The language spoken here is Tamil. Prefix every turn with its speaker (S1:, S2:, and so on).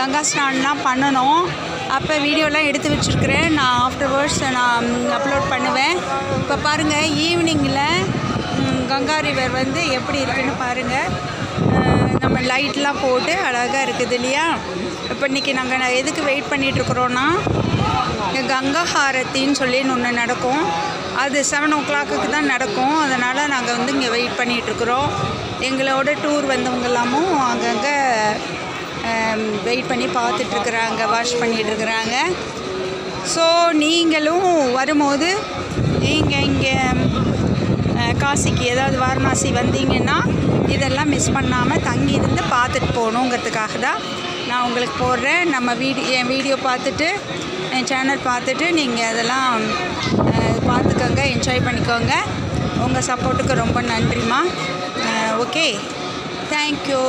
S1: கங்கா ஸ்நானம்லாம் பண்ணணும். அப்போ வீடியோலாம் எடுத்து வச்சுருக்கிறேன். நான் ஆஃப்டர்வர்ட்ஸ் நான் அப்லோட் பண்ணுவேன். இப்போ பாருங்கள், ஈவினிங்கில் கங்கா ரிவர் வந்து எப்படி இருக்குன்னு பாருங்கள். நம்ம லைட்லாம் போட்டு அழகாக இருக்குது இல்லையா. இப்போ இன்றைக்கி நாங்கள் எதுக்கு வெயிட் பண்ணிகிட்ருக்குறோன்னா, கங்கா ஹாரத்தின்னு சொல்லி ஒன்று நடக்கும். அது 7 o'clock தான் நடக்கும். அதனால் நாங்கள் வந்து இங்கே வெயிட் பண்ணிகிட்ருக்குறோம். எங்களோட டூர் வந்தவங்கெல்லாமும் அங்கங்கே வெயிட் பண்ணி பார்த்துட்ருக்குறாங்க, வாஷ் பண்ணிகிட்ருக்குறாங்க. ஸோ நீங்களும் வரும்போது நீங்கள் இங்கே காசிக்கு ஏதாவது வாரணாசி வந்தீங்கன்னா இதெல்லாம் மிஸ் பண்ணாமல் தங்கி இருந்து பார்த்துட்டு போகணுங்கிறதுக்காக தான் நான் உங்களுக்கு போடுறேன். நம்ம என் வீடியோ பார்த்துட்டு, என் சேனல் பார்த்துட்டு நீங்கள் அதெல்லாம் பார்த்துக்கோங்க, என்ஜாய் பண்ணிக்கோங்க. உங்கள் சப்போர்ட்டுக்கு ரொம்ப நன்றிம்மா. Okay, thank you.